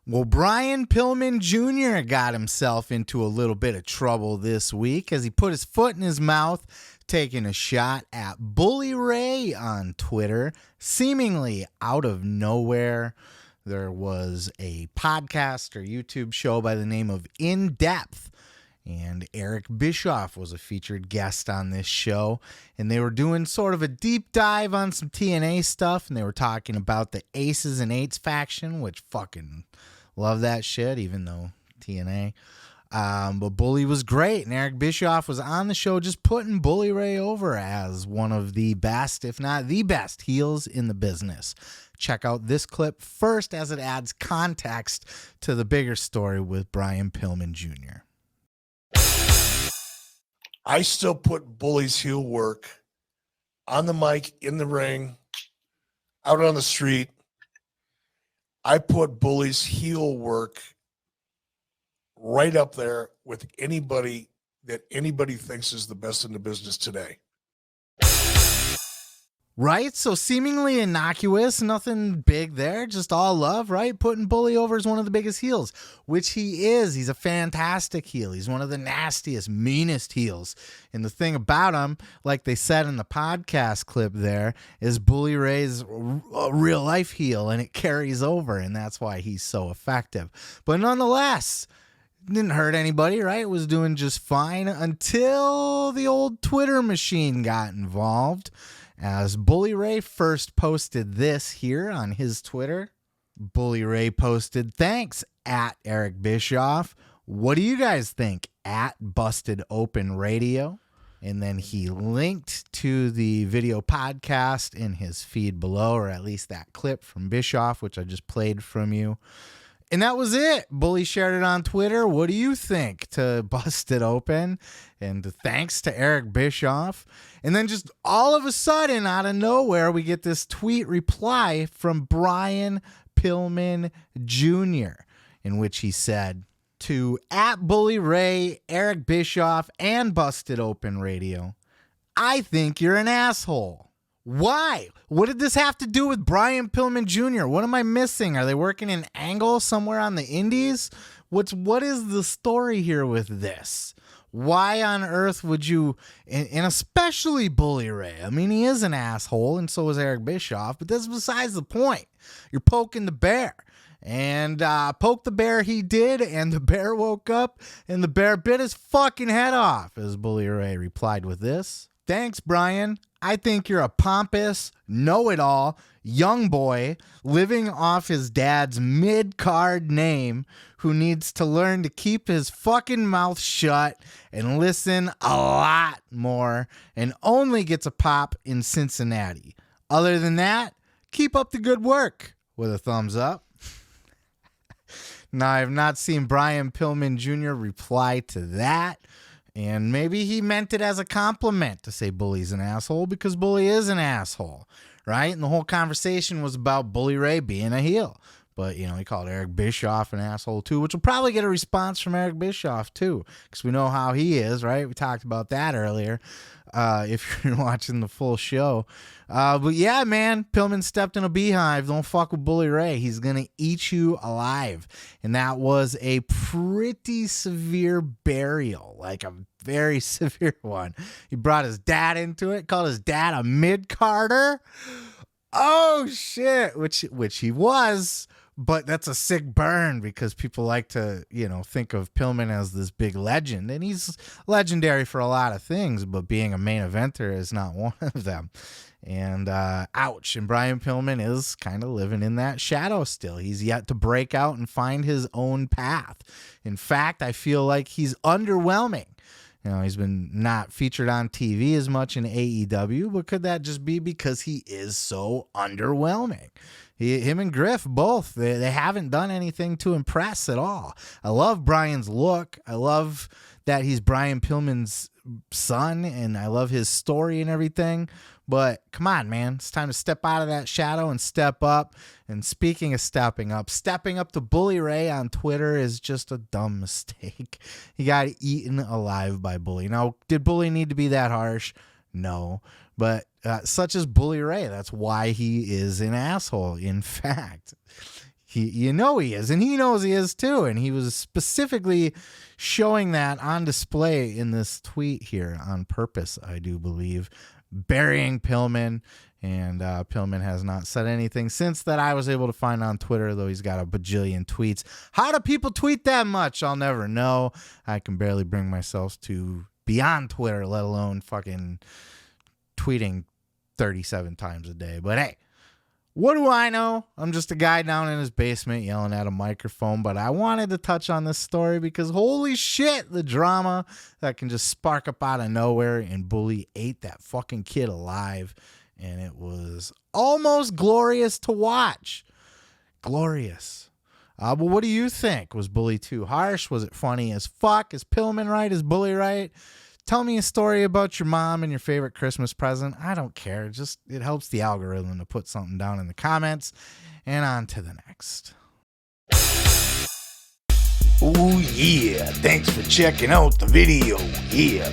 Well, Brian Pillman Jr. got himself into a little bit of trouble this week as he put his foot in his mouth, taking a shot at Bully Ray on Twitter, seemingly out of nowhere. There was a podcast or YouTube show by the name of In Depth, and Eric Bischoff was a featured guest on this show, and they were doing sort of a deep dive on some TNA stuff, and they were talking about the Aces and Eights faction, which fucking love that shit, even though TNA. But Bully was great, and Eric Bischoff was on the show just putting Bully Ray over as one of the best, if not the best, heels in the business. Check out this clip first as it adds context to the bigger story with Brian Pillman Jr. I still put Bully's heel work on the mic, in the ring, out on the street. I put Bully's heel work right up there with anybody that anybody thinks is the best in the business today. Right? So seemingly innocuous, nothing big there, just all love, right? Putting Bully over as one of the biggest heels, which he is. He's a fantastic heel. He's one of the nastiest, meanest heels. And the thing about him, like they said in the podcast clip there, is Bully Ray's a real life heel, and it carries over, and that's why he's so effective. But nonetheless, didn't hurt anybody, right? Was doing just fine until the old Twitter machine got involved. As Bully Ray first posted this here on his Twitter. Bully Ray posted, "Thanks, at Eric Bischoff. What do you guys think? At Busted Open Radio." And then he linked to the video podcast in his feed below, or at least that clip from Bischoff, which I just played from you. And that was it. Bully shared it on Twitter. What do you think to Busted Open? And thanks to Eric Bischoff. And then just all of a sudden, out of nowhere, we get this tweet reply from Brian Pillman Jr., in which he said, "To at Bully Ray, Eric Bischoff, and Busted Open Radio, I think you're an asshole." Why? What did this have to do with Brian Pillman Jr.? What am I missing? Are they working an angle somewhere on the indies? What is the story here with this? Why on earth would you, and especially Bully Ray? I mean, he is an asshole, and so is Eric Bischoff, but that's besides the point. You're poking the bear. And poke the bear he did, and the bear woke up, and the bear bit his fucking head off, as Bully Ray replied with this. "Thanks, Brian. I think you're a pompous, know-it-all, young boy living off his dad's mid-card name who needs to learn to keep his fucking mouth shut and listen a lot more and only gets a pop in Cincinnati. Other than that, keep up the good work," with a thumbs up. Now, I have not seen Brian Pillman Jr. reply to that. And maybe he meant it as a compliment to say Bully's an asshole, because Bully is an asshole, right? And the whole conversation was about Bully Ray being a heel. But, you know, he called Eric Bischoff an asshole too, which will probably get a response from Eric Bischoff too, because we know how he is, right? We talked about that earlier, if you're watching the full show. But yeah, man, Pillman stepped in a beehive. Don't fuck with Bully Ray. He's going to eat you alive. And that was a pretty severe burial, like a very severe one. He brought his dad into it, called his dad a mid-carder. Oh, shit, which he was. But that's a sick burn, because people like to, you know, think of Pillman as this big legend, and he's legendary for a lot of things, but being a main eventer is not one of them. And ouch. And Brian Pillman is kind of living in that shadow still. He's yet to break out and find his own path. In fact, I feel like he's underwhelming. You know, he's been not featured on TV as much in AEW, but could that just be because he is so underwhelming? Him and Griff both, they haven't done anything to impress at all. I love Brian's look. I love that he's Brian Pillman's son, and I love his story and everything. But come on, man. It's time to step out of that shadow and step up. And speaking of stepping up to Bully Ray on Twitter is just a dumb mistake. He got eaten alive by Bully. Now, did Bully need to be that harsh? No. But such as Bully Ray, that's why he is an asshole. In fact, He is, and he knows he is too. And he was specifically showing that on display in this tweet here on purpose, I do believe, burying Pillman. And Pillman has not said anything since that I was able to find on Twitter, though he's got a bajillion tweets. How do people tweet that much? I'll never know. I can barely bring myself to be on Twitter, let alone fucking tweeting 37 times a day. But hey, what do I know? I'm just a guy down in his basement yelling at a microphone, but I wanted to touch on this story because holy shit, the drama that can just spark up out of nowhere, and Bully ate that fucking kid alive, and it was almost glorious to watch. Glorious. But what do you think? Was Bully too harsh? Was it funny as fuck? Is Pillman right? Is Bully right? Tell me a story about your mom and your favorite Christmas present. I don't care. Just it helps the algorithm to put something down in the comments. And on to the next. Oh yeah, thanks for checking out the video. Yeah,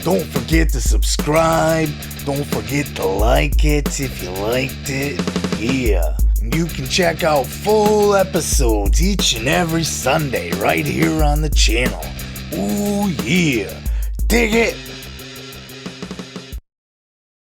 don't forget to subscribe. Don't forget to like it if you liked it. Yeah, and you can check out full episodes each and every Sunday right here on the channel. Oh yeah. Dig it!